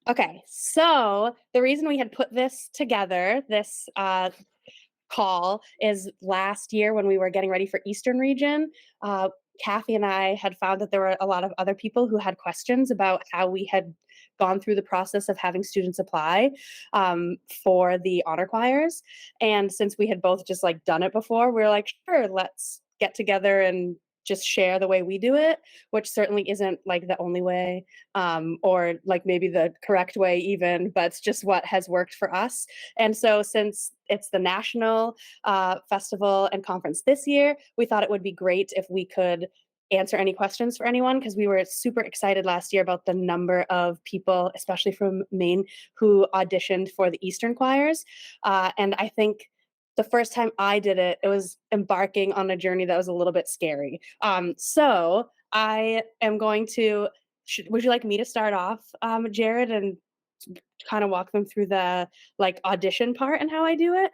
Okay, so the reason we had put this together, this call, is last year when we were getting ready for Eastern Region. Uh, Kathy and I had found that there were a lot of other people who had questions about how we had gone through the process of having students apply for the honor choirs. And since we had both just like done it before, we were like, sure, let's get together and just share the way we do it, which certainly isn't like the only way or like maybe the correct way even, but it's just what has worked for us. And so since it's the national festival and conference this year, we thought it would be great if we could answer any questions for anyone because we were super excited last year about the number of people, especially from Maine, who auditioned for the Eastern choirs. And I think the first time I did it, it was embarking on a journey that was a little bit scary. So I am going to. Would you like me to start off, Jared, and kind of walk them through the like audition part and how I do it?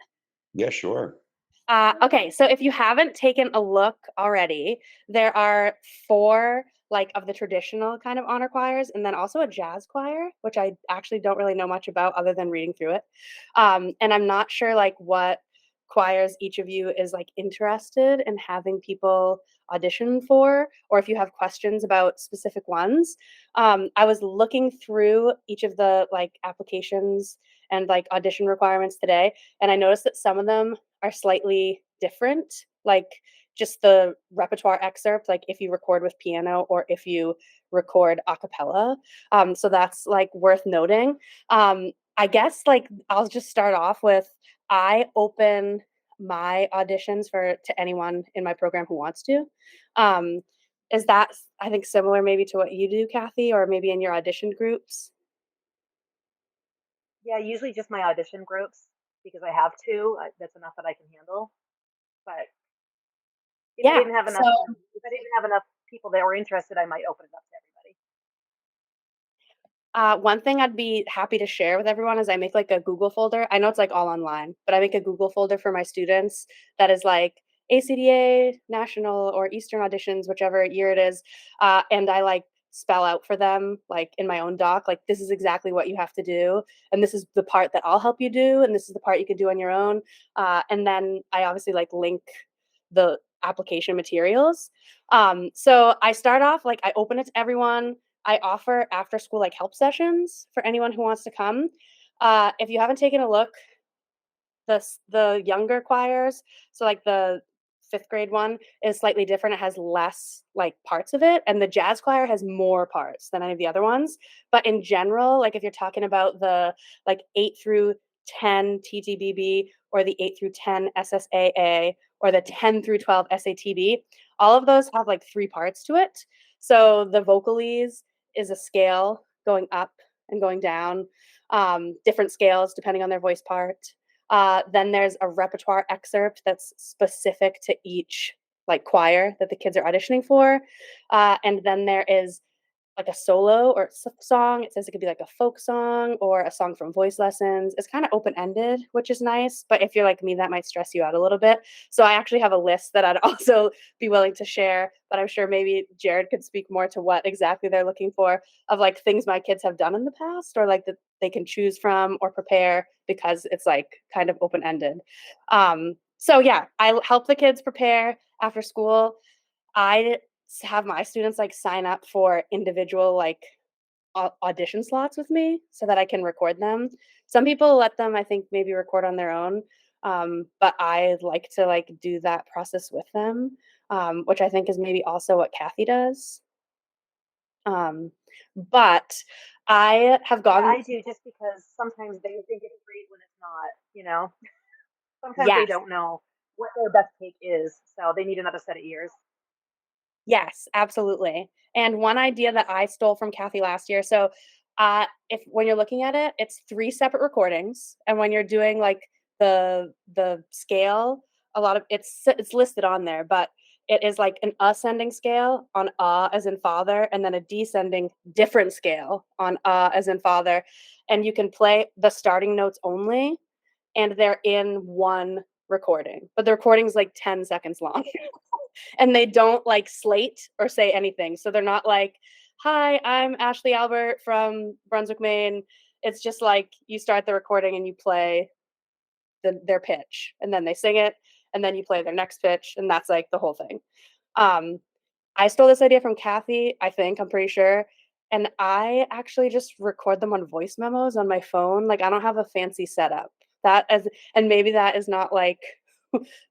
Yeah, sure. Okay, so if you haven't taken a look already, there are four like of the traditional kind of honor choirs, and then also a jazz choir, which I actually don't really know much about other than reading through it. And I'm not sure like what choirs each of you is like interested in having people audition for, or if you have questions about specific ones. I was looking through each of the like applications and like audition requirements today, and I noticed that some of them are slightly different, like just the repertoire excerpt, like if you record with piano or if you record a cappella. So that's like worth noting. I guess like I'll just start off with I open my auditions for to anyone in my program who wants to. Um, is that I think similar maybe to what you do, Kathy, or maybe in your audition groups? Yeah, usually just my audition groups because I have two. That's enough that I can handle. But if I Yeah. didn't have So enough, if I didn't have enough people that were interested, I might open it up to everybody. One thing I'd be happy to share with everyone is I make like a Google folder. I know it's like all online, but I make a Google folder for my students that is like ACDA, national, or Eastern auditions, whichever year it is. And I like spell out for them, like in my own doc, like this is exactly what you have to do. And this is the part that I'll help you do. And this is the part you could do on your own. And then I obviously like link the application materials. So I start off like I open it to everyone. I offer after school like help sessions for anyone who wants to come. If you haven't taken a look, the younger choirs, so like the fifth grade one is slightly different. It has less like parts of it, and the jazz choir has more parts than any of the other ones. But in general, like if you're talking about the like 8 through 10 TTBB or the 8 through 10 SSAA or the 10 through 12 SATB, all of those have like 3 parts to it. So the vocalies is a scale going up and going down, different scales depending on their voice part. Then there's a repertoire excerpt that's specific to each like choir that the kids are auditioning for. And then there is like a solo or song. It says it could be like a folk song or a song from voice lessons. It's kind of open ended, which is nice. But if you're like me, that might stress you out a little bit. So I actually have a list that I'd also be willing to share. But I'm sure maybe Jared could speak more to what exactly they're looking for of like things my kids have done in the past or like that they can choose from or prepare because it's like kind of open ended. So yeah, I help the kids prepare after school. I have my students like sign up for individual like audition slots with me so that I can record them. Some people let them, I think, maybe record on their own, but I like to like do that process with them, which I think is maybe also what Kathy does. Um, but I have Yeah, gone, I do just because sometimes they think it's great when it's not. You know, sometimes they yes, don't know what their best take is, so they need another set of ears. yes, absolutely. And one idea that I stole from Kathy last year. So, if when you're looking at it, it's 3 separate recordings, and when you're doing like the scale, a lot of it's listed on there, but it is like an ascending scale on as in father, and then a descending different scale on as in father, and you can play the starting notes only, and they're in one recording, but the recording's like 10 seconds long. And they don't like slate or say anything. So they're not like "Hi, I'm Ashley Albert from Brunswick, Maine." It's just like you start the recording and you play their pitch, and then they sing it, and then you play their next pitch, and that's like the whole thing. Um, I stole this idea from Kathy, I think, I'm pretty sure. And I actually just record them on voice memos on my phone. Like I don't have a fancy setup. That as and maybe that is not like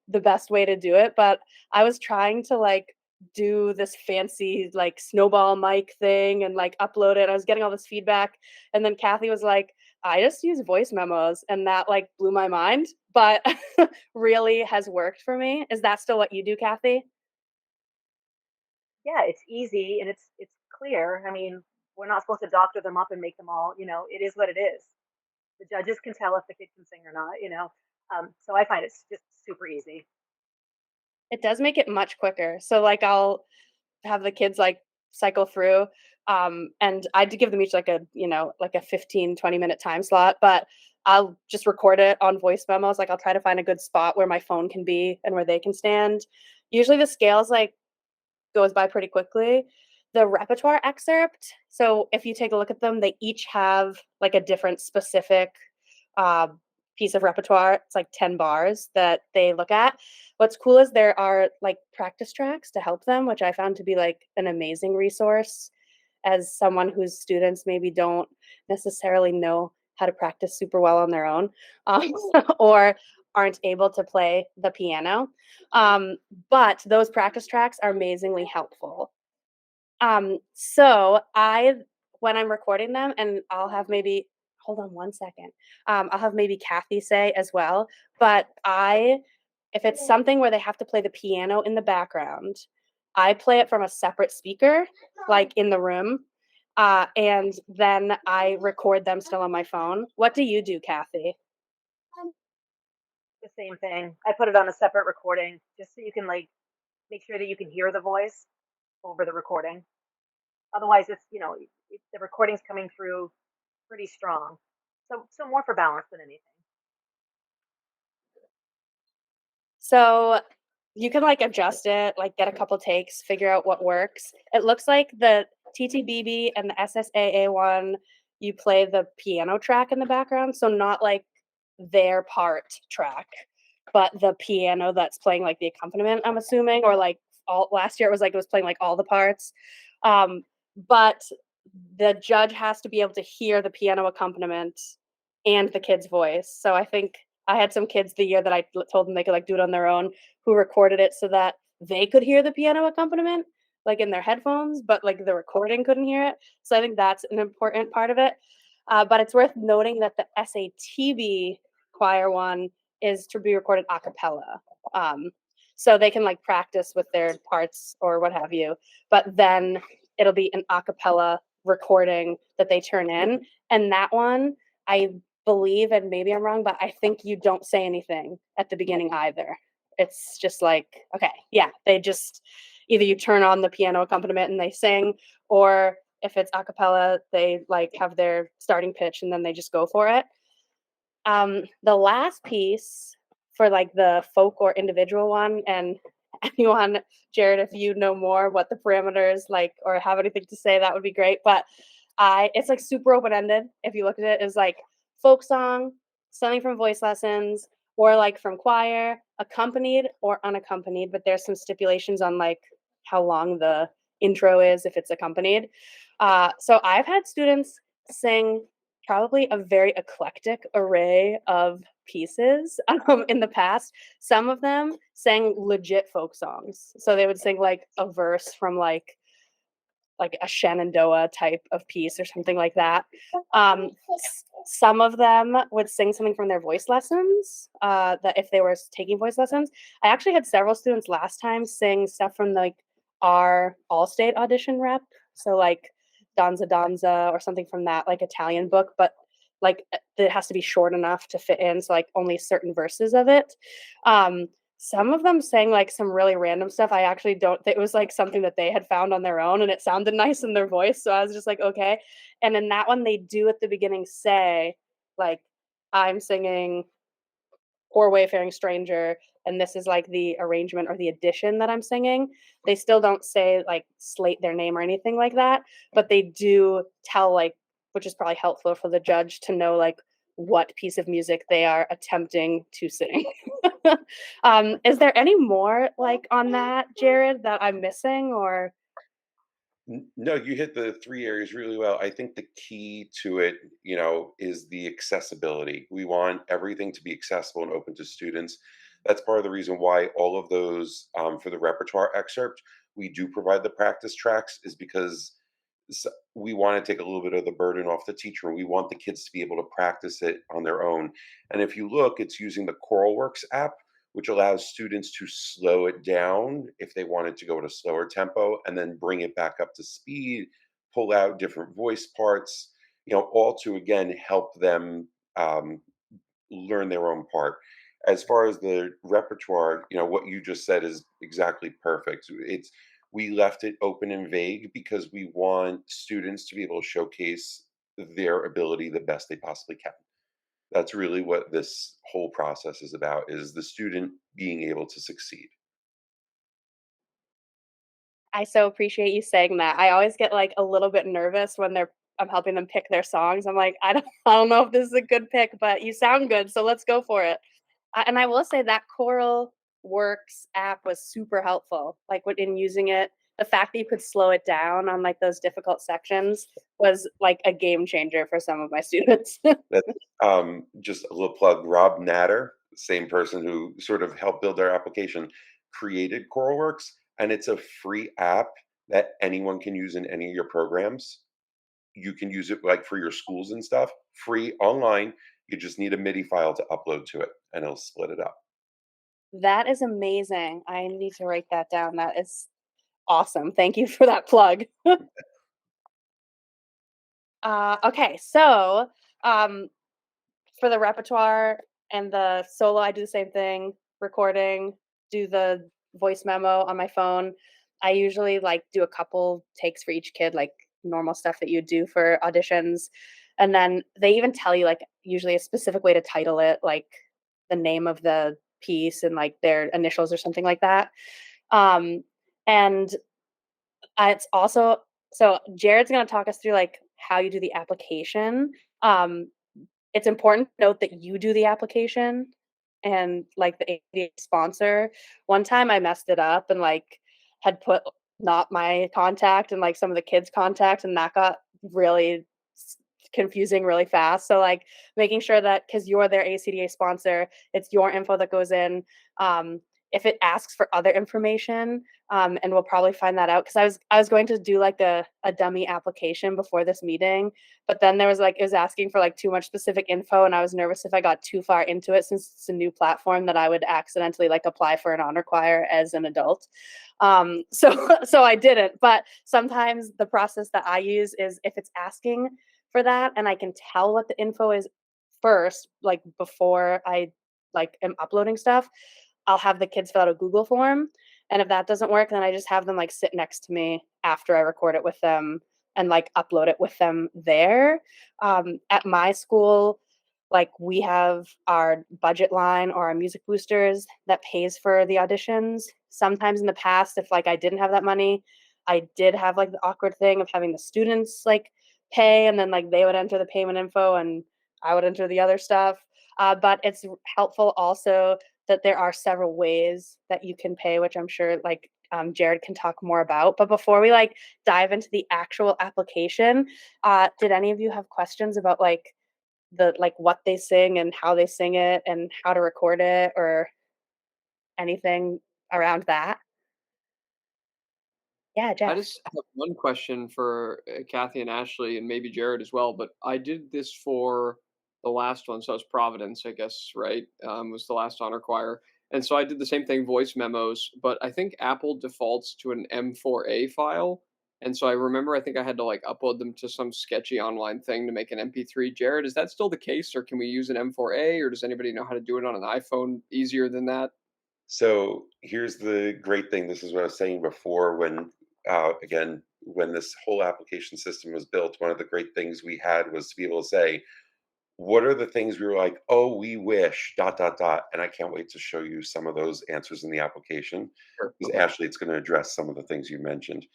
the best way to do it, but I was trying to like do this fancy like snowball mic thing and like upload it. I was getting all this feedback. And then Kathy was like, I just use voice memos. And that like blew my mind, but really has worked for me. Is that still what you do, Kathy? Yeah, it's easy and it's clear. I mean, we're not supposed to doctor them up and make them all, it is what it is. The judges can tell if the kid can sing or not. So I find it's just super easy. It does make it much quicker. So, like, I'll have the kids, like, cycle through, and I do give them each, like, like a 15, 20-minute time slot, but I'll just record it on voice memos, like, I'll try to find a good spot where my phone can be and where they can stand. Usually the scales, like, goes by pretty quickly. The repertoire excerpt, so if you take a look at them, they each have, like, a different specific, uh, piece of repertoire. It's like 10 bars that they look at. What's cool is there are, like, practice tracks to help them, which I found to be, like, an amazing resource as someone whose students maybe don't necessarily know how to practice super well on their own, um, or aren't able to play the piano. Um, but those practice tracks are amazingly helpful. So I when I'm recording them and I'll have maybe hold on one second. I'll have maybe Kathy say as well, but if it's something where they have to play the piano in the background, I play it from a separate speaker, like in the room, and then I record them still on my phone. What do you do, Kathy? The same thing. I put it on a separate recording just so you can like make sure that you can hear the voice over the recording. Otherwise, the recording's coming through pretty strong. So more for balance than anything. So you can like adjust it, like get a couple takes, figure out what works. It looks like the TTBB and the SSAA one, you play the piano track in the background. So not like their part track, but the piano that's playing like the accompaniment, I'm assuming, or like all last year it was like it was playing like all the parts. But the judge has to be able to hear the piano accompaniment and the kid's voice. So I think I had some kids the year that told them they could like do it on their own who recorded it so that they could hear the piano accompaniment like in their headphones, but like the recording couldn't hear it. So I think that's an important part of it. But it's worth noting that the SATB choir one is to be recorded a cappella. Um, so they can like practice with their parts or what have you, but then it'll be an a cappella recording that they turn in. And that one, I believe, and maybe I'm wrong, but I think you don't say anything at the beginning either. It's just like, okay, yeah, they just either you turn on the piano accompaniment and they sing, or if it's a cappella, they like have their starting pitch and then they just go for it. The last piece for like the folk or individual one, and anyone, Jared, if you know more what the parameters like or have anything to say, that would be great. But it's like super open ended. If you look at it, is like folk song, something from voice lessons, or like from choir, accompanied or unaccompanied. But there's some stipulations on like how long the intro is if it's accompanied. So I've had students sing probably a very eclectic array of pieces in the past. Some of them sang legit folk songs. So they would sing like a verse from like a Shenandoah type of piece or something like that. Some of them would sing something from their voice lessons, that if they were taking voice lessons. I actually had several students last time sing stuff from like our All-State audition rep. So like Danza Danza or something from that like Italian book, but like it has to be short enough to fit in. So like only certain verses of it. Um, some of them sang like some really random stuff. I actually don't it was like something that they had found on their own and it sounded nice in their voice. So I was just like, okay. And in that one, they do at the beginning say, like, I'm singing Poor Wayfaring Stranger and this is like the arrangement or the addition that I'm singing. They still don't say like slate their name or anything like that, but they do tell like, which is probably helpful for the judge to know like what piece of music they are attempting to sing. Is there any more like on that, Jared, that I'm missing or? No, you hit the 3 areas really well. I think the key to it, is the accessibility. We want everything to be accessible and open to students. That's part of the reason why all of those, for the repertoire excerpt, we do provide the practice tracks is because we want to take a little bit of the burden off the teacher. And we want the kids to be able to practice it on their own. And if you look, it's using the ChoralWorks app, which allows students to slow it down if they wanted to go at a slower tempo and then bring it back up to speed, pull out different voice parts, all to again help them um, learn their own part. As far as the repertoire, what you just said is exactly perfect. We left it open and vague because we want students to be able to showcase their ability the best they possibly can. That's really what this whole process is about, is the student being able to succeed. I so appreciate you saying that. I always get like a little bit nervous when I'm helping them pick their songs. I'm like, I don't know if this is a good pick, but you sound good, so let's go for it. And I will say that Choral Works app was super helpful. Like when in using it, the fact that you could slow it down on like those difficult sections was like a game changer for some of my students. That's just a little plug. Rob Natter, same person who sort of helped build our application, created CoralWorks, and it's a free app that anyone can use in any of your programs. You can use it like for your schools and stuff, free online. You just need a MIDI file to upload to it, and it'll split it up. That is amazing. I need to write that down. That is awesome. Thank you for that plug. Okay, so um, for the repertoire and the solo, I do the same thing, recording, do the voice memo on my phone. I usually like do a couple takes for each kid, like normal stuff that you do for auditions. And then they even tell you like usually a specific way to title it, like the name of the piece and like their initials or something like that. Um, and it's also so Jared's gonna talk us through like how you do the application. Um, it's important to note that you do the application and, like, the ACDA sponsor. One time I messed it up and, like, had put not my contact and, like, some of the kids' contact, and that got really s confusing really fast. So, like, making sure that because 'cause you're their ACDA sponsor, it's your info that goes in. If it asks for other information, and we'll probably find that out because I was going to do, like, a dummy application before this meeting, but then there was like it was asking for like too much specific info, and I was nervous if I got too far into it since it's a new platform that I would accidentally like apply for an honor choir as an adult. So I didn't. But sometimes the process that I use is if it's asking for that, and I can tell what the info is first, like before I like am uploading stuff, I'll have the kids fill out a Google form. And if that doesn't work, then I just have them like sit next to me after I record it with them and like upload it with them there. At my school, like we have our budget line or our music boosters that pays for the auditions. Sometimes in the past, if like I didn't have that money, I did have like the awkward thing of having the students like pay and then like they would enter the payment info and I would enter the other stuff. But it's helpful also that there are several ways that you can pay, which I'm sure like Jared can talk more about. But before we like dive into the actual application, did any of you have questions about like what they sing and how they sing it and how to record it or anything around that? Yeah, I Jeff. just have one question for Kathy and Ashley, and maybe Jared as well. But I did this for the last one, so it was Providence, I guess, right? Was the last honor choir, and so I did the same thing, voice memos. But I think Apple defaults to an M4A file, and so I remember I think I had to like upload them to some sketchy online thing to make an MP3. Jared, is that still the case, or can we use an M4A, or does anybody know how to do it on an iPhone easier than that? So here's the great thing. This is what I was saying before again, when this whole application system was built, one of the great things we had was to be able to say, what are the things we were like, "Oh, we wish, dot, dot, dot," and I can't wait to show you some of those answers in the application, Sure. because Okay. Ashley, it's gonna address some of the things you mentioned.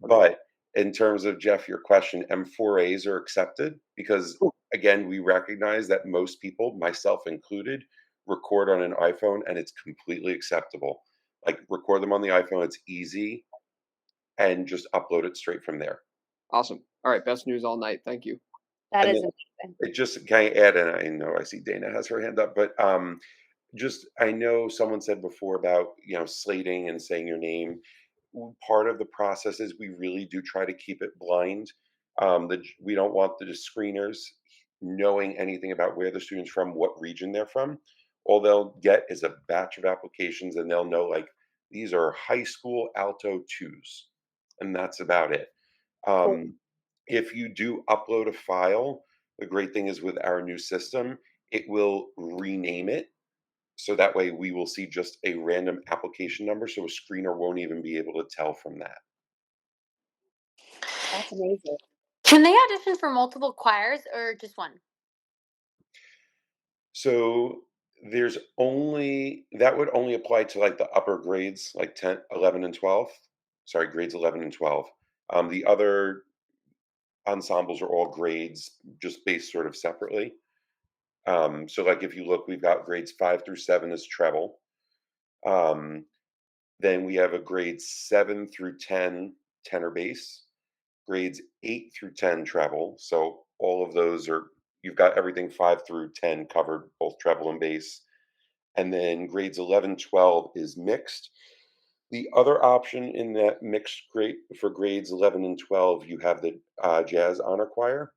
Okay. But in terms of, Jeff, your question, M4As are accepted because, Cool. again, we recognize that most people, myself included, record on an iPhone, and it's completely acceptable. Like, record them on the iPhone, it's easy, and just upload it straight from there. Awesome. All right. Best news all night. Thank you. That And is then amazing. it just can I add, and I know I see Dana has her hand up, but, just I know someone said before about, slating and saying your name. Part of the process is we really do try to keep it blind. We don't want the screeners knowing anything about where the student's from, what region they're from. All they'll get is a batch of applications, and they'll know, like, these are high school alto twos, and that's about it. Cool. Um, if you do upload a file, the great thing is with our new system, it will rename it. So that way we will see just a random application number. So a screener won't even be able to tell from that. That's amazing. Can they audition for multiple choirs or just one? So there's only that would only apply to like the upper grades, like 10, 11, and 12. Sorry, grades 11 and 12. The other ensembles are all grades just based sort of separately. So like if you look, we've got grades 5 through 7 as treble. Um, then we have a grades 7 through 10 tenor bass, grades 8 through 10 treble. So all of those are you've got everything 5 through 10 covered, both treble and bass. And then grades 11, 12 is mixed. The other option in that mixed grade for grades 11 and 12, you have the jazz honor choir.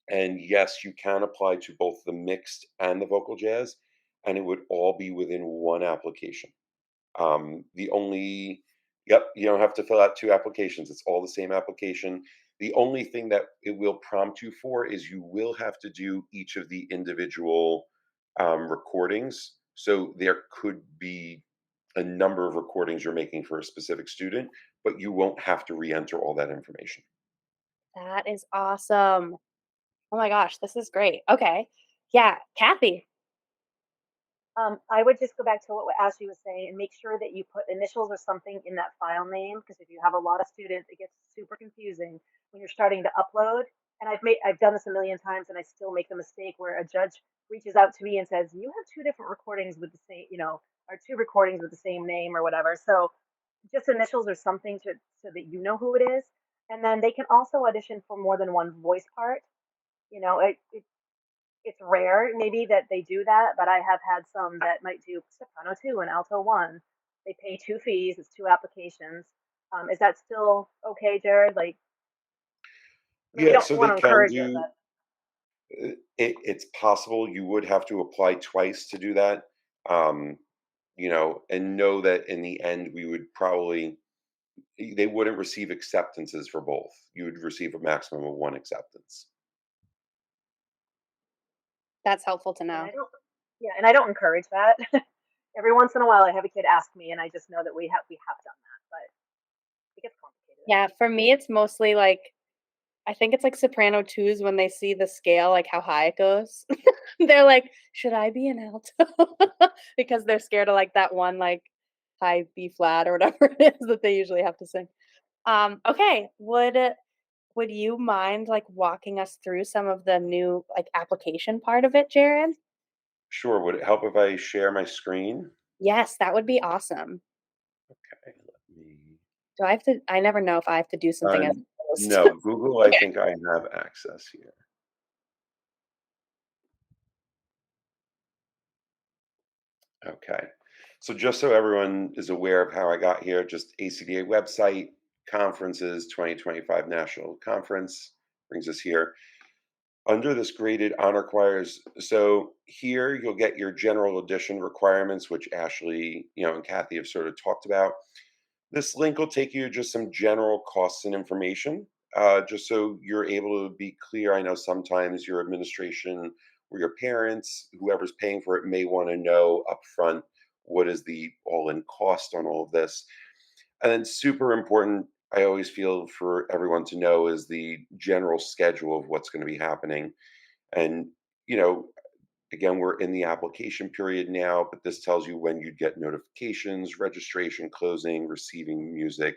And yes, you can apply to both the mixed and the vocal jazz, and it would all be within one application. The only Yep, you don't have to fill out 2 applications, it's all the same application. The only thing that it will prompt you for is you will have to do each of the individual, recordings. So there could be a number of recordings you're making for a specific student, but you won't have to re-enter all that information. That is awesome. Oh my gosh, this is great. Okay. Yeah, Kathy. I would just go back to what Ashley was saying and make sure that you put initials or something in that file name because if you have a lot of students, it gets super confusing when you're starting to upload. And I've done this a million times and I still make the mistake where a judge reaches out to me and says, "You have two different recordings with the same, or two recordings with the same name or whatever." So just initials or something to so that you know who it is. And then they can also audition for more than one voice part. It's rare maybe that they do that, but I have had some that might do soprano 2 and alto 1. They pay 2 fees, it's 2 applications. Is that still okay, Jared? Like, I mean, we Yeah, don't so they want to can encourage it, do but it's possible you would have to apply twice to do that. Um, and know that in the end we would probably they wouldn't receive acceptances for both. You would receive a maximum of one acceptance. That's helpful to and know. I don't yeah, and I don't encourage that. Every once in a while I have a kid ask me and I just know that we have done that, but it gets complicated Yeah, after. for me, it's mostly like I think it's like soprano twos when they see the scale, like how high it goes. They're like, "Should I be an alto?" Because they're scared of like that one like high B flat or whatever it is that they usually have to sing. Okay, would you mind like walking us through some of the new like application part of it, Jared? Sure. Would it help if I share my screen? Yes, that would be awesome. Okay, let me. Do I have to I never know if I have to do something as a host. No, Google. I Okay. think I have access here. Okay. So just so everyone is aware of how I got here, just ACDA website, conferences, 2025 National Conference brings us here. Under this graded honor choirs, so here you'll get your general audition requirements, which Ashley, and Kathy have sort of talked about. This link will take you to just some general costs and information, just so you're able to be clear. I know sometimes your administration or your parents, whoever's paying for it, may want to know upfront what is the all-in cost on all of this. And then super important, I always feel for everyone to know is the general schedule of what's going to be happening. And you know, again, we're in the application period now, but this tells you when you'd get notifications, registration closing, receiving music,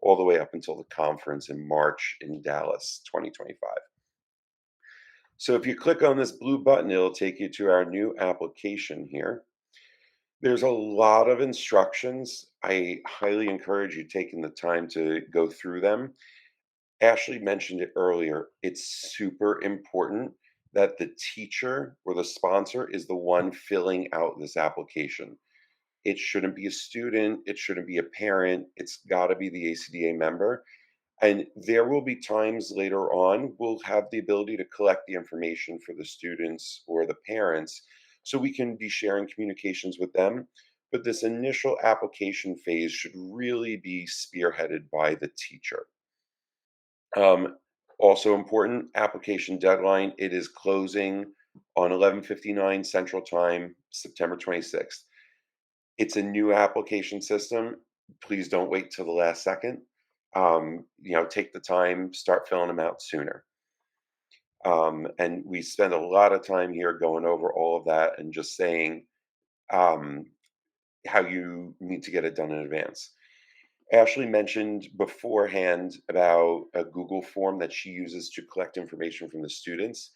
all the way up until the conference in March in Dallas, 2025. So if you click on this blue button, it'll take you to our new application here. There's a lot of instructions. I highly encourage you taking the time to go through them. Ashley mentioned it earlier. It's super important that the teacher or the sponsor is the one filling out this application. It shouldn't be a student, it shouldn't be a parent, it's got to be the ACDA member. And there will be times later on we'll have the ability to collect the information for the students or the parents so we can be sharing communications with them. But this initial application phase should really be spearheaded by the teacher. Um, Also important, application deadline. It is closing on 11:59 Central Time, September 26th. It's a new application system. Please don't wait till the last second. Take the time, start filling them out sooner. And we spend a lot of time here going over all of that and just saying um, how you need to get it done in advance. Ashley mentioned beforehand about a Google form that she uses to collect information from the students.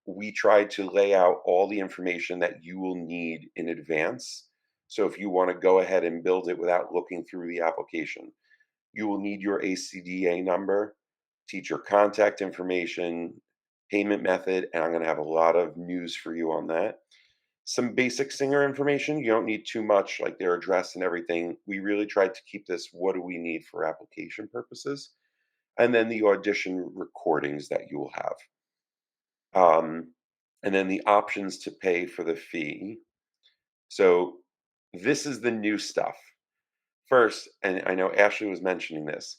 We tried to lay out all the information that you will need in advance. So if you want to go ahead and build it without looking through the application, you will need your ACDA number, teacher contact information, payment method, and I'm going to have a lot of news for you on that. Some basic singer information. You don't need too much, like their address and everything. We really tried to keep this what do we need for application purposes, and then the audition recordings that you will have. Um, and then the options to pay for the fee. So this is the new stuff. First, and I know Ashley was mentioning this,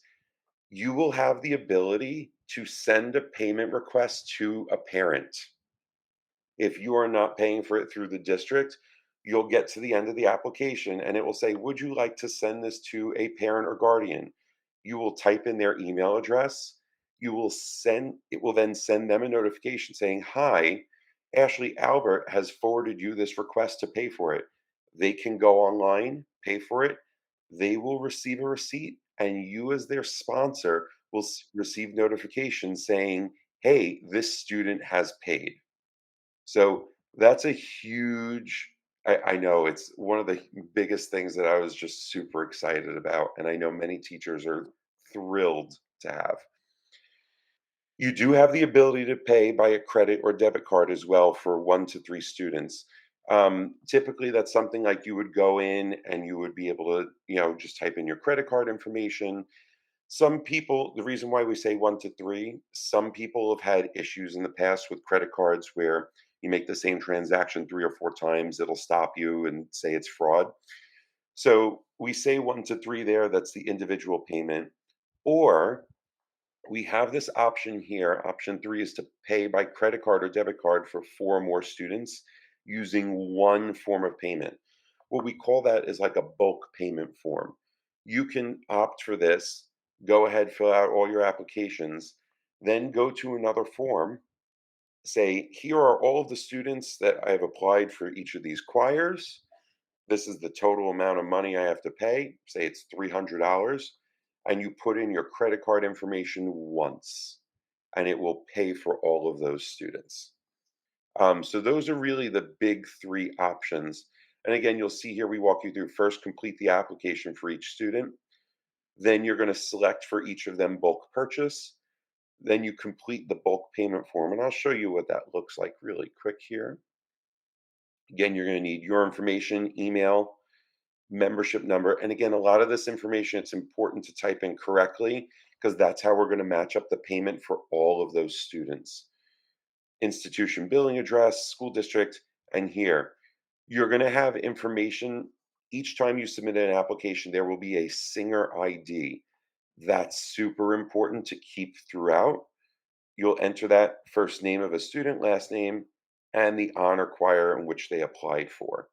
you will have the ability to send a payment request to a parent. If you are not paying for it through the district, you'll get to the end of the application and it will say, would you like to send this to a parent or guardian? You will type in their email address. It will then send them a notification saying, hi, Ashley Albert has forwarded you this request to pay for it. They can go online, pay for it. They will receive a receipt, and you, as their sponsor, will receive notifications saying, hey, this student has paid. So that's a huge, I know it's one of the biggest things that I was just super excited about. And I know many teachers are thrilled to have. You do have the ability to pay by a credit or debit card as well for 1 to 3 students. Typically, that's something like you would go in and you would be able to, just type in your credit card information. Some people, the reason why we say 1 to 3, some people have had issues in the past with credit cards where you make the same transaction 3 or 4 times, it'll stop you and say it's fraud. So we say 1 to 3 there, that's the individual payment. Or we have this option here. Option 3 is to pay by credit card or debit card for 4 or more students using one form of payment. What we call that is like a bulk payment form. You can opt for this, go ahead, fill out all your applications, then go to another form, say, here are all of the students that I have applied for each of these choirs. This is the total amount of money I have to pay. Say it's $300, and you put in your credit card information once, and it will pay for all of those students. So those are really the big 3 options. And again, you'll see here we walk you through first complete the application for each student. Then you're going to select for each of them bulk purchase. Then you complete the bulk payment form. And I'll show you what that looks like really quick here. Again, you're going to need your information, email, membership number. And again, a lot of this information, it's important to type in correctly because that's how we're going to match up the payment for all of those students. Institution billing address, school district, and here. You're going to have information each time you submit an application, there will be a singer ID. That's super important to keep throughout. You'll enter that first name of a student, last name, and the honor choir in which they applied for.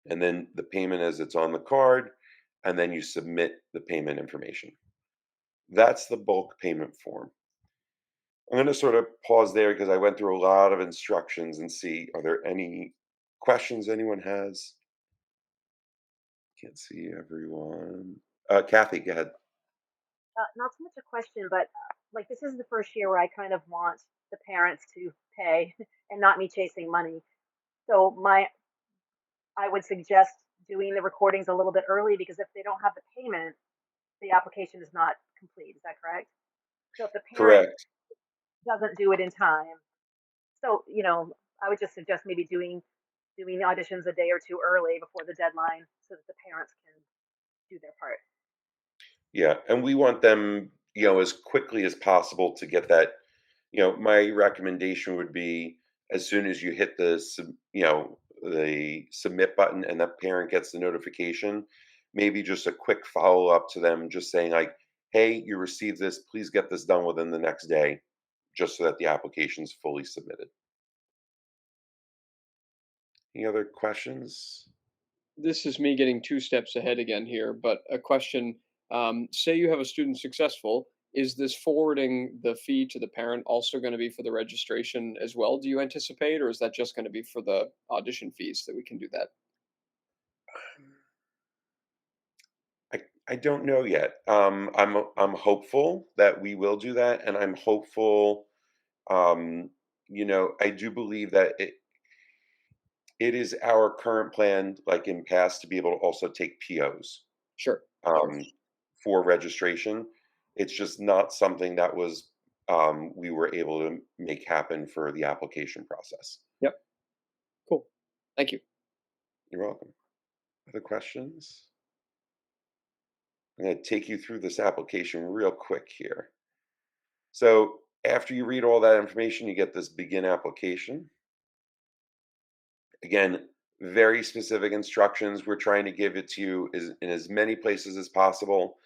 And then the payment as it's on the card, and then you submit the payment information. That's the bulk payment form. I'm going to sort of pause there because I went through a lot of instructions and see, are there any questions anyone has? Can't see everyone. Kathy, go ahead. Not so much a question, but like this is the first year where I kind of want the parents to pay and not me chasing money. So I would suggest doing the recordings a little bit early because if they don't have the payment, the application is not complete. Is that correct? So if the parent Correct. doesn't do it in time, so I would just suggest maybe doing the auditions a day or two early before the deadline so that the parents can do their part. Yeah, and we want them, as quickly as possible to get that. My recommendation would be as soon as you hit the submit button and that parent gets the notification, maybe just a quick follow up to them, just saying like, "Hey, you received this. Please get this done within the next day," just so that the application's fully submitted. Any other questions? This is me getting 2 steps ahead again here, but a question, say you have a student successful, is this forwarding the fee to the parent also gonna be for the registration as well, do you anticipate, or is that just gonna be for the audition fees that we can do that? I don't know yet. I'm hopeful that we will do that, and I'm hopeful. Um, I do believe that it is our current plan, like in past, to be able to also take POs Sure, sure. um, for registration. It's just not something that was we were able to make happen for the application process. Yep, cool. Thank you. You're welcome. Other questions? I'm going to take you through this application real quick here. So after you read all that information, you get this begin application. Again, very specific instructions. We're trying to give it to you in as many places as possible.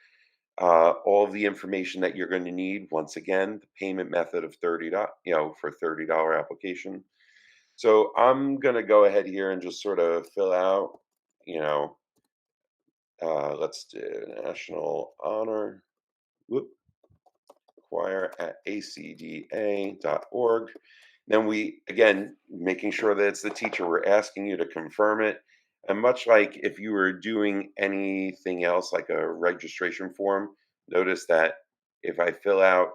All of the information that you're going to need. Once again, the payment method of for $30 application. So I'm going to go ahead here and just sort of fill out. You know, let's do national honor. Whoop, choir at acda.org. Then we, again, making sure that it's the teacher, we're asking you to confirm it. And much like if you were doing anything else, like a registration form, notice that if I fill out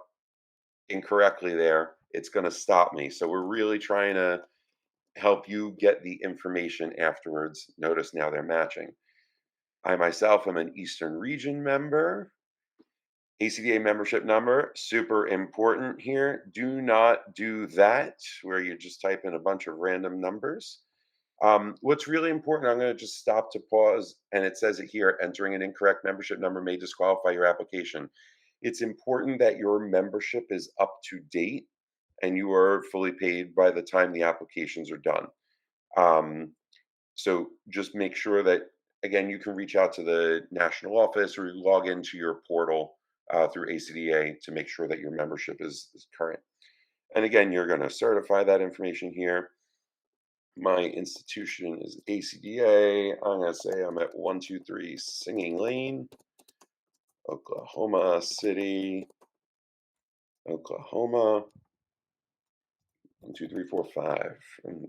incorrectly there, it's going to stop me. So we're really trying to help you get the information afterwards. Notice now they're matching. I myself am an Eastern Region member. ACDA membership number, super important here. Do not do that where you just type in a bunch of random numbers. What's really important, I'm going to just stop to pause, and it says it here, entering an incorrect membership number may disqualify your application. It's important that your membership is up to date and you are fully paid by the time the applications are done. Um, so just make sure that, again, you can reach out to the national office or you log into your portal through ACDA to make sure that your membership is current. And again, you're going to certify that information here. My institution is ACDA. I'm going to say I'm at 123 Singing Lane, Oklahoma City, Oklahoma. 1, 2, 3, 4, 5. And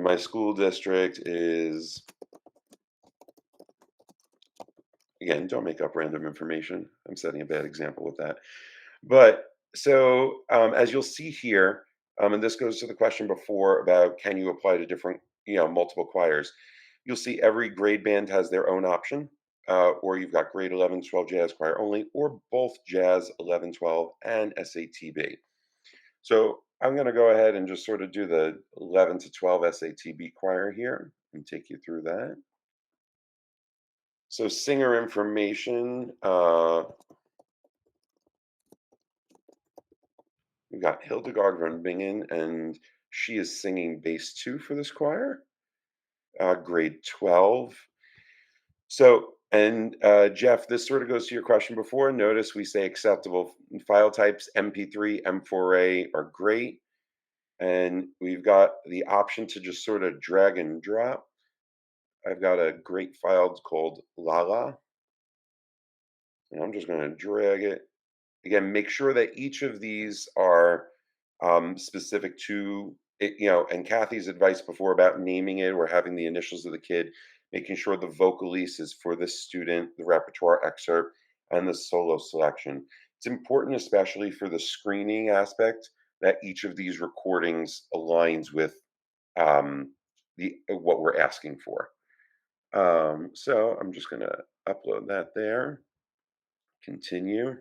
my school district is, again, don't make up random information. I'm setting a bad example with that. But so as you'll see here, and this goes to the question before about can you apply to different, multiple choirs. You'll see every grade band has their own option, or you've got grade 11, 12 jazz choir only, or both jazz 11, 12, and SATB. So I'm going to go ahead and just sort of do the 11 to 12 SATB choir here and take you through that. So singer information, we've got Hildegard von Bingen, and she is singing bass 2 for this choir, grade 12. So, and Jeff, this sort of goes to your question before. Notice we say acceptable file types, MP3, M4A are great. And we've got the option to just sort of drag and drop. I've got a great file called Lala, and I'm just going to drag it again, make sure that each of these are specific to it, and Kathy's advice before about naming it or having the initials of the kid, making sure the vocalise is for this student, the repertoire excerpt, and the solo selection. It's important, especially for the screening aspect, that each of these recordings aligns with the what we're asking for. So I'm just going to upload that there. Continue.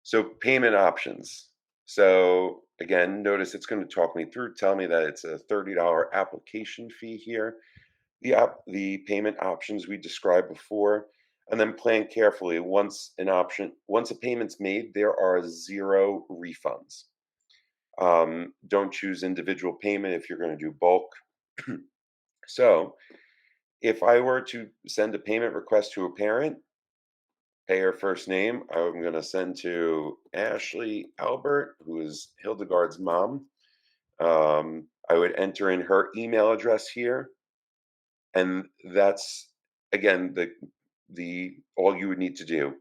So payment options. So again, notice it's going to talk me through, tell me that it's a $30 application fee here. The payment options we described before, and then plan carefully. Once a payment's made, there are 0 refunds. Don't choose individual payment if you're going to do bulk. So if I were to send a payment request to a parent, pay her first name, I'm going to send to Ashley Albert, who is Hildegard's mom. I would enter in her email address here, and that's again the all you would need to do.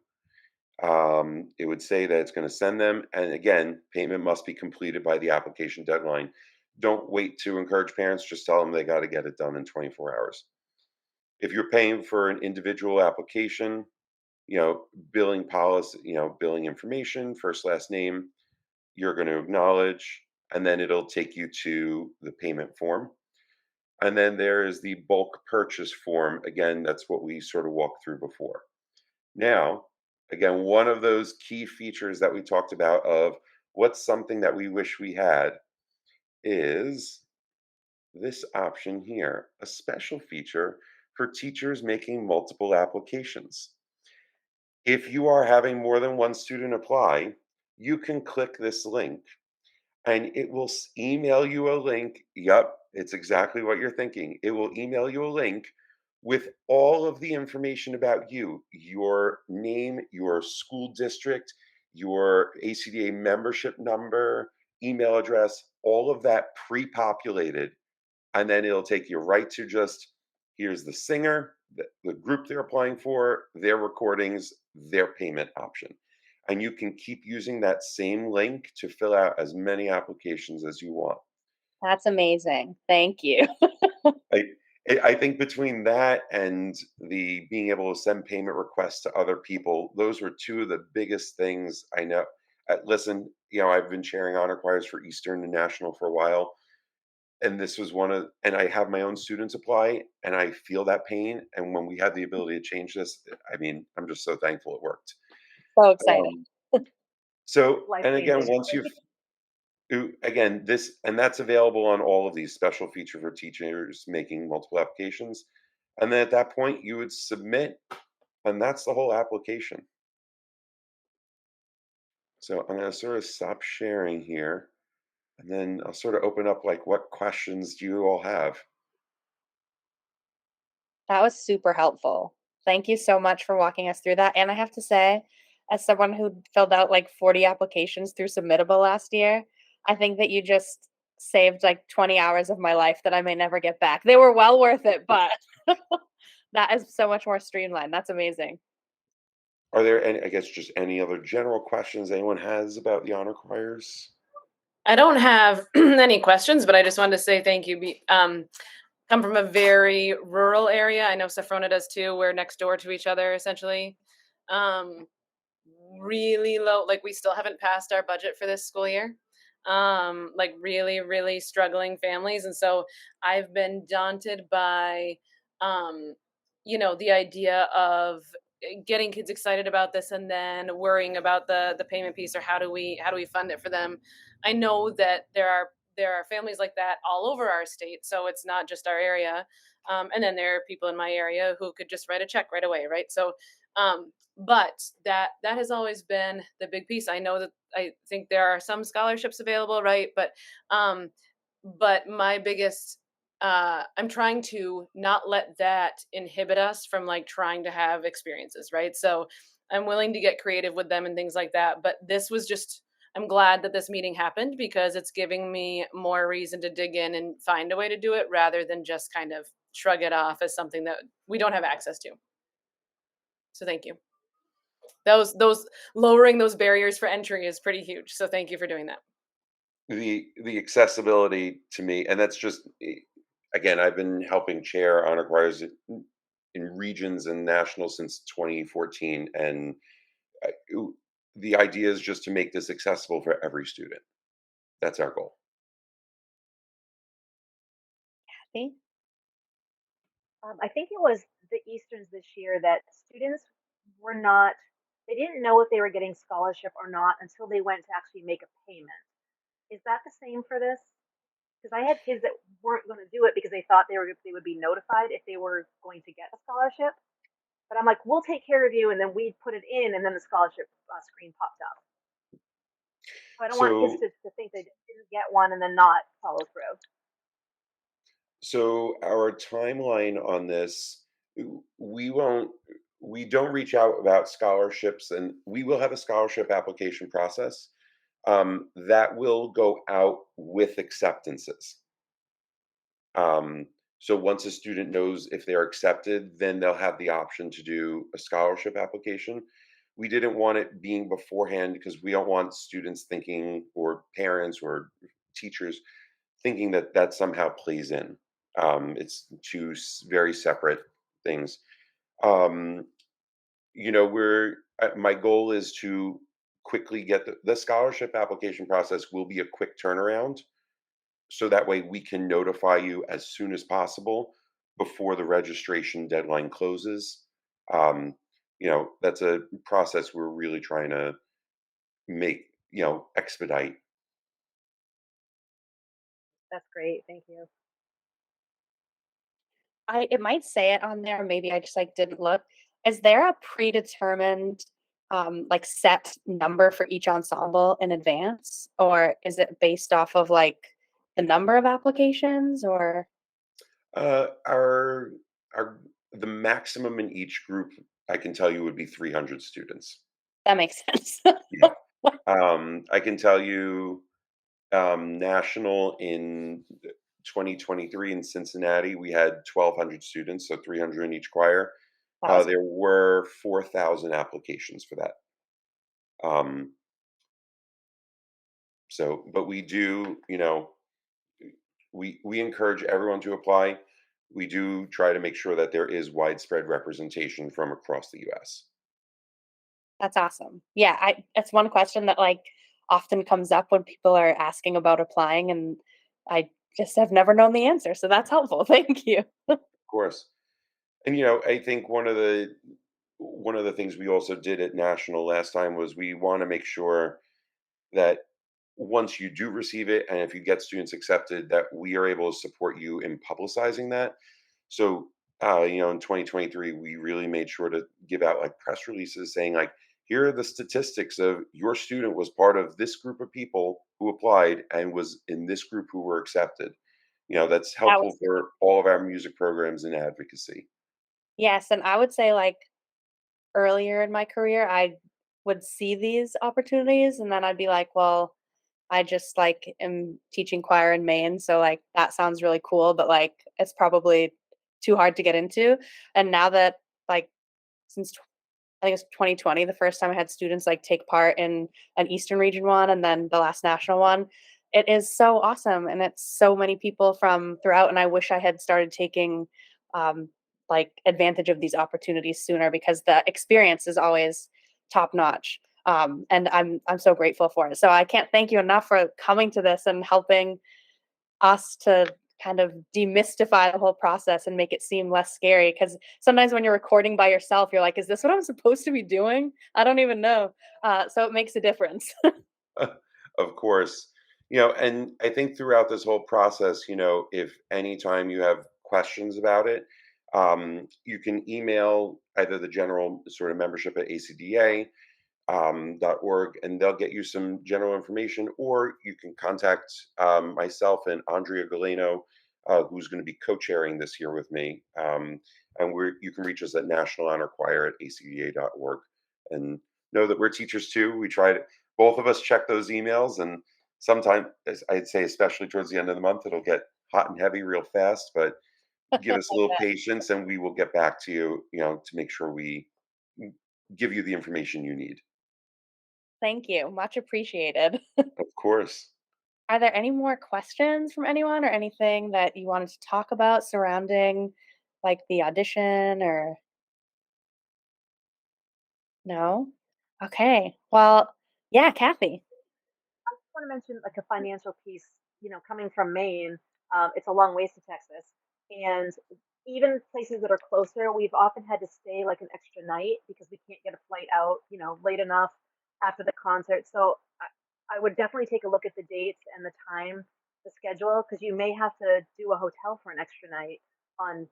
It would say that it's going to send them, and again, payment must be completed by the application deadline. Don't wait to encourage parents; just tell them they got to get it done in 24 hours. If you're paying for an individual application, billing policy, billing information, first, last name, you're going to acknowledge, and then it'll take you to the payment form. And then there is the bulk purchase form. Again, that's what we sort of walked through before. Now, again, one of those key features that we talked about of what's something that we wish we had is this option here, a special feature for teachers making multiple applications. If you are having more than one student apply, you can click this link and it will email you a link. Yep, it's exactly what you're thinking. It will email you a link with all of the information about you, your name, your school district, your ACDA membership number, email address, all of that pre-populated. And then it'll take you right to just here's the singer, the group they're applying for, their recordings, their payment option. And you can keep using that same link to fill out as many applications as you want. That's amazing. Thank you. I, I think between that and the being able to send payment requests to other people, those were two of the biggest things I know. Listen, I've been chairing honor choirs for Eastern and National for a while, and this was and I have my own students apply, and I feel that pain. And when we had the ability to change this, I mean, I'm just so thankful it worked. So exciting. Um, so, Life and again, changing. once you've again this and that's available on all of these special feature for teachers making multiple applications, and then at that point you would submit, and that's the whole application. So I'm going to sort of stop sharing here, and then I'll sort of open up, like, what questions do you all have? That was super helpful. Thank you so much for walking us through that. And I have to say, as someone who filled out like 40 applications through Submittable last year, I think that you just saved like 20 hours of my life that I may never get back. They were well worth it, but that is so much more streamlined. That's amazing. Are there any, I guess, just any other general questions anyone has about the honor choirs? I don't have any questions, but I just wanted to say thank you. Come from a very rural area. I know Safrona does too. We're next door to each other, essentially. Um, really low, like we still haven't passed our budget for this school year. Like really, really struggling families. And so I've been daunted by, um, the idea of getting kids excited about this and then worrying about the payment piece, or how do we fund it for them. I know that there are families like that all over our state, so it's not just our area. And then there are people in my area who could just write a check right away, right? So but that has always been the big piece. I know that I think there are some scholarships available, right? But my biggest I'm trying to not let that inhibit us from like trying to have experiences, right? So I'm willing to get creative with them and things like that. But this was just, I'm glad that this meeting happened because it's giving me more reason to dig in and find a way to do it rather than just kind of shrug it off as something that we don't have access to. So thank you. those lowering those barriers for entry is pretty huge. So thank you for doing that. The accessibility to me, and that's just again, I've been helping chair honor choirs in regions and national since 2014, and the idea is just to make this accessible for every student. That's our goal. See? I think it was the Easterns this year that students were not, they didn't know if they were getting scholarship or not until they went to actually make a payment. Is that the same for this? Because I had kids that weren't going to do it because they thought they would be notified if they were going to get a scholarship. But I'm like, we'll take care of you, and then we put it in, and then the scholarship screen popped up. So I don't want kids So to think they didn't get one and then not follow through. So our timeline on this, we won't, we don't reach out about scholarships, and we will have a scholarship application process that will go out with acceptances. Um, so once a student knows if they're accepted, then they'll have the option to do a scholarship application. We didn't want it being beforehand because we don't want students thinking, or parents or teachers thinking that that somehow plays in. It's two very separate things. Um, my goal is to quickly get the scholarship application process will be a quick turnaround. So that way we can notify you as soon as possible before the registration deadline closes. Um, that's a process we're really trying to make, expedite. That's great. Thank you. It might say it on there, maybe I just like didn't look. Is there a predetermined like set number for each ensemble in advance? Or is it based off of like the number of applications or Uh, our our the maximum in each group, I can tell you, would be 300 students. that makes sense. Yeah. I can tell you, national in 2023 in Cincinnati, we had 1,200 students, so 300 in each choir. Awesome. There were 4,000 applications for that. Um, but we do, we encourage everyone to apply. We do try to make sure that there is widespread representation from across the U.S. That's awesome. Yeah, it's one question that like often comes up when people are asking about applying and I just have never known the answer. So that's helpful. Thank you. Of course. And I think one of the things we also did at national last time was we want to make sure that once you do receive it, and if you get students accepted, that we are able to support you in publicizing that. So, in 2023, we really made sure to give out like press releases saying like, here are the statistics of your student was part of this group of people who applied and was in this group who were accepted. That's That helpful was for all of our music programs and advocacy. yes, and I would say like earlier in my career, I would see these opportunities and then I'd be like, well, I just like am teaching choir in Maine, so like that sounds really cool, but like it's probably too hard to get into. And now that like since I think it's 2020, the first time I had students like take part in an Eastern region one and then the last national one. It is so awesome. And it's so many people from throughout. And I wish I had started taking um, like advantage of these opportunities sooner because the experience is always top notch. And I'm so grateful for it. So I can't thank you enough for coming to this and helping us to kind of demystify the whole process and make it seem less scary because sometimes when you're recording by yourself you're like, is this what I'm supposed to be doing? I don't even know. So it makes a difference. Of course. And I think throughout this whole process, if anytime you have questions about it, you can email either the general sort of membership at ACDA .org, and they'll get you some general information, or you can contact myself and Andrea Galeno, who's going to be co-chairing this year with me. And you can reach us at National Honor Choir at acda.org. And know that we're teachers too. We try to, both of us check those emails, and sometimes, I'd say, especially towards the end of the month, it'll get hot and heavy real fast, but give us a little patience and we will get back to you, to make sure we give you the information you need. Thank you. Much appreciated. Of course. Are there any more questions from anyone or anything that you wanted to talk about surrounding like the audition or no? Okay. Well, yeah, Kathy. I just want to mention like a financial piece, coming from Maine, it's a long ways to Texas. And even places that are closer, we've often had to stay like an extra night because we can't get a flight out, late enough after the concert. So I would definitely take a look at the dates and the time, the schedule, because you may have to do a hotel for an extra night on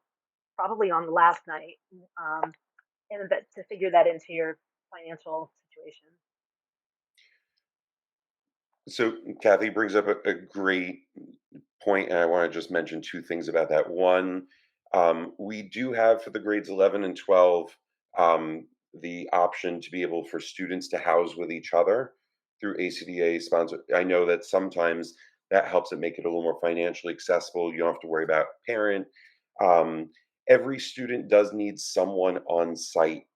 probably on the last night, um, and that to figure that into your financial situation. So Kathy brings up a great point, and I want to just mention two things about that. One, we do have for the grades 11 and 12 the option to be able for students to house with each other through ACDA sponsor. I know that sometimes that helps it make it a little more financially accessible. You don't have to worry about parent. Um, every student does need someone on site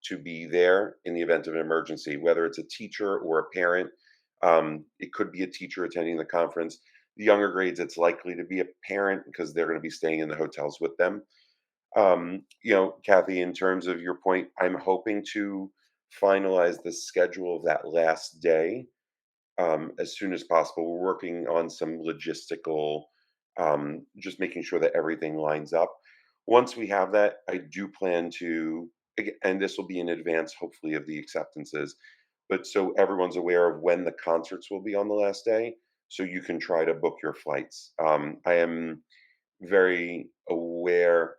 to be there in the event of an emergency, whether it's a teacher or a parent. It could be a teacher attending the conference. The younger grades, it's likely to be a parent because they're going to be staying in the hotels with them. Kathy, in terms of your point, I'm hoping to finalize the schedule of that last day as soon as possible. We're working on some logistical, just making sure that everything lines up. Once we have that, I do plan to, and this will be in advance, hopefully, of the acceptances, but so everyone's aware of when the concerts will be on the last day, so you can try to book your flights. I am very aware,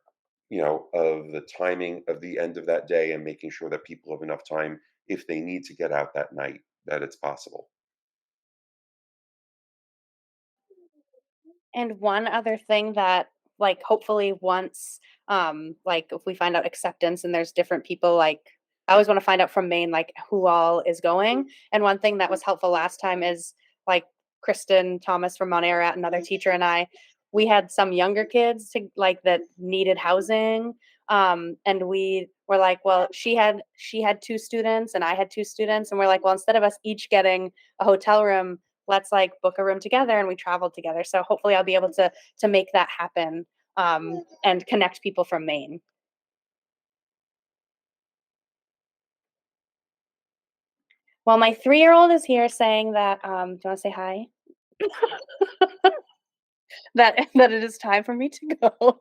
of the timing of the end of that day and making sure that people have enough time if they need to get out that night, that it's possible. And one other thing that like hopefully once like if we find out acceptance and there's different people like I always want to find out from Maine like who all is going. And one thing that was helpful last time is like Kristen Thomas from Mount Ararat, another teacher, and we had some younger kids to like that needed housing. And we were like, well, she had two students and I had two students, and we're like, well, instead of us each getting a hotel room, let's like book a room together, and we traveled together. So hopefully I'll be able to make that happen and connect people from Maine. Well, my 3-year-old is here saying that do you want to say hi? That it is time for me to go.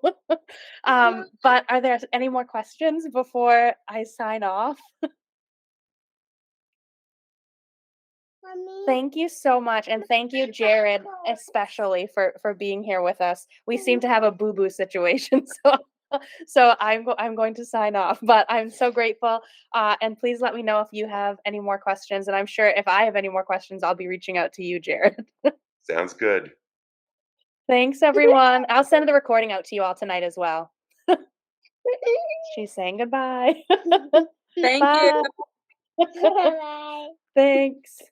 But are there any more questions before I sign off? Thank you so much, and thank you, Jared, especially for being here with us. We seem to have a boo boo situation, so I'm going to sign off. But I'm so grateful, and please let me know if you have any more questions. And I'm sure if I have any more questions, I'll be reaching out to you, Jared. Sounds good. Thanks, everyone. I'll send the recording out to you all tonight as well. She's saying goodbye. Thank you. Bye. Bye. Thanks.